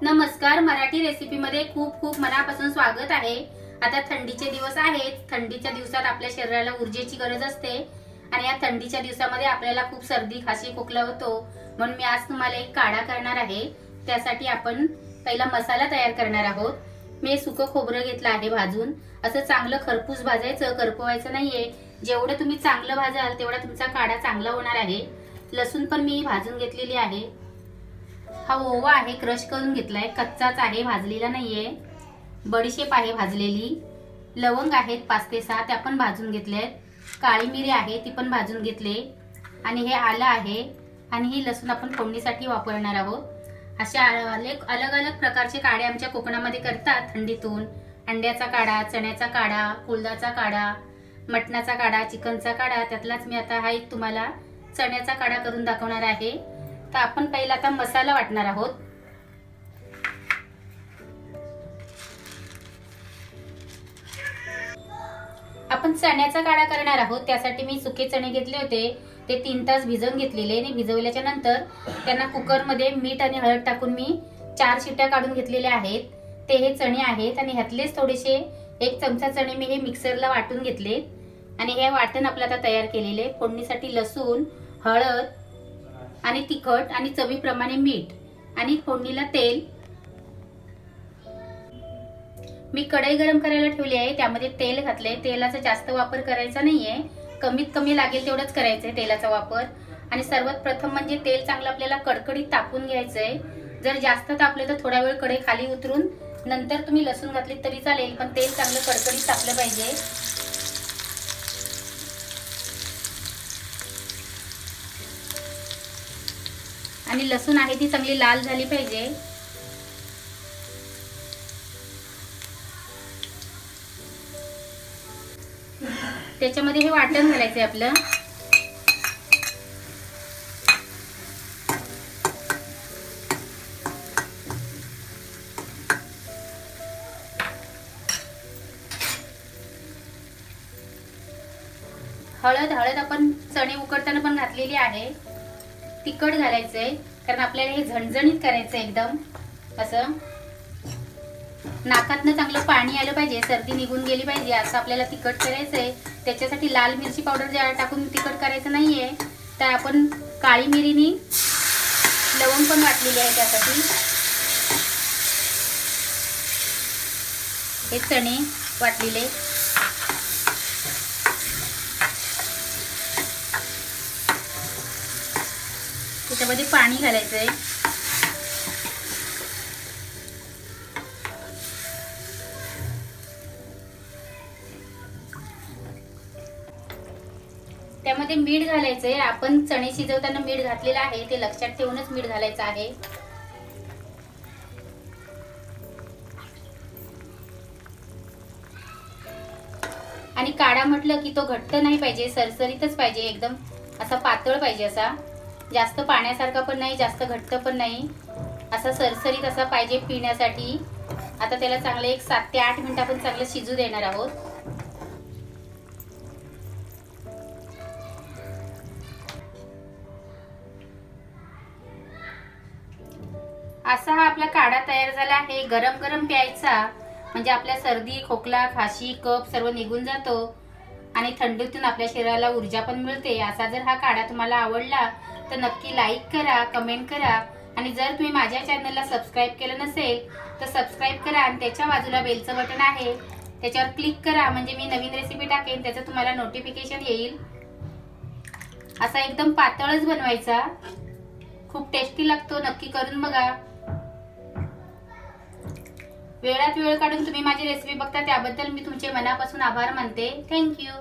नमस्कार, मराठी रेसिपी मध्ये खूप खूप मनापासून स्वागत आहे। आता थंडीचे दिवस आहेत। थंडीच्या दिवसात आपल्या शरीराला ऊर्जेची गरज असते आणि या थंडीच्या दिवसामध्ये आपल्याला खूप सर्दी खासी खोकला होतो। म्हणून मी आज तुम्हाला एक काढा करणार आहे। त्यासाठी आपण पहिला मसाला तयार करणार आहोत। मी सुकं खोबरं घेतलं आहे भाजून। असं चांगलं खरपूस भाजायचं, करपवायचं नाहीये। जेवढं तुम्ही चांगलं भाजाल तेवढा तुमचा काढा चांगला होणार आहे। लसूण पण मी भाजून घेतलेली आहे। हा ओवा आहे, क्रश करून घेतलाय, कच्चाच आहे, भाजलेला नाहीये। बडीशेप आहे भाजलेली, लवंग आहेत 5 ते 6 त्या पण भाजून घेतलेत, काळी मिरी आहे ती पण भाजून घेतले आणि हे आलं आहे आणि ही लसूण आपण फोडणीसाठी वापरणार आहोत। अशा अलग अलग प्रकारचे काढे आमच्या कोकणामध्ये करतात थंडीतून। अंड्याचा काढा, चण्याचा काढा, फुलदाचा काढा, मटणाचा काढा, चिकनचा काढा। त्यातलाच मी आता हा एक तुम्हाला चण्याचा काढा करून दाखवणार आहे। तर आपण पहिला आता मसाला वाटणार आहोत। आपण चण्याचा काढा करणार आहोत। त्यासाठी मी सुके चणे घेतले होते, ते 3 तास भिजवून घेतलेले आणि भिजवल्याच्या नंतर त्यांना कुकर मध्ये मीठ आणि हळद टाकून मी 4 शिट्ट्या काढून घेतलेल्या आहेत। ते हे चणे आहेत आणि ह्यातलेच थोडेसे 1 चमचा चणे मी हे मिक्सरला वाटून घेतले आणि हे वाटण आपलं आता तयार केलेले। फोडणीसाठी लसूण, हळद आणि तिखट आणि चवीप्रमाणे मीठ आणि फोडणीला तेल। मी कढई गरम करायला ठेवली आहे, त्यामध्ये तेल घातले। तेलाचा जास्त वापर करायचा नाहीये, कमीत कमी लागेल तेवढंच करायचंय तेलाचा वापर। आणि सर्वात प्रथम म्हणजे तेल चांगलं आपल्याला कडकडीत तापून घ्यायचंय। जर जास्त तापले तर थोडा वेळ कढई खाली उतरून नंतर तुम्ही लसूण घातली तरी चालेल, पण तेल चांगलं कडकडीत तापलं पाहिजे। आणि लसूण आहे ती चांगली लाल झाली पाहिजे। त्याच्यामध्ये हे वाटण घालायचंय आपलं। हळद आपण चणे उकडताना पण घातलेली आहे। तिखट घालायचंय कारण आपल्याला हे झणझणीत करायचंय, एकदम असं नाकातनं चांगलं पाणी आलं पाहिजे, सर्दी निघून गेली पाहिजे असं आपल्याला तिखट करायचंय। त्याच्यासाठी लाल मिरची पावडर टाकून तिखट करायचं नाहीये, तर आपण काळी मिरीनी लवंग पण वाटलेली आहे। त्यासाठी हे चणे वाटलेले, त्याच्यामध्ये पाणी घालायचंय। त्यामध्ये मीठ घालायचंय। आपण चणे शिजवताना मीठ घातलेलं आहे, ते लक्षात ठेवूनच मीठ घालायचं आहे। आणि काढा म्हटलं की तो घट्ट नाही पाहिजे, सरसरीतच पाहिजे, एकदम असा पातळ पाहिजे, असा जास्त पाण्यासारखा पण नाही, जास्त घट्ट पण नाही, असा सरसरीत असा पाहिजे पिण्यासाठी। आता त्याला चांगले एक 7 ते 8 मिनिटं आपण चांगलं शिजू देणार आहोत। असा हा आपला काढा तयार झाला आहे। गरम गरम प्यायचा, म्हणजे आपल्या सर्दी खोकला खाशी कफ सर्व निघून जातो आणि थंडीतून आपल्या शरीराला ऊर्जा पण मिळते। असा जर हा काढा तुम्हाला आवडला तर नक्की लाईक करा, कमेंट करा आणि जर तुम्ही माझ्या चॅनलला सबस्क्राइब केलं नसेल तर सबस्क्राइब करा आणि त्याच्या बाजूला बेलचं बटन आहे त्याच्यावर क्लिक करा, म्हणजे मी नवीन रेसिपी टाकेन त्याचं तुम्हाला नोटिफिकेशन येईल। असा एकदम पातळच बनवायचा, खूप टेस्टी लागतो, नक्की करून बघा। वेळात वेळ काढून तुम्ही माझी रेसिपी बघता त्याबद्दल मी तुमचे मनापासून आभार मानते। थँक्यू।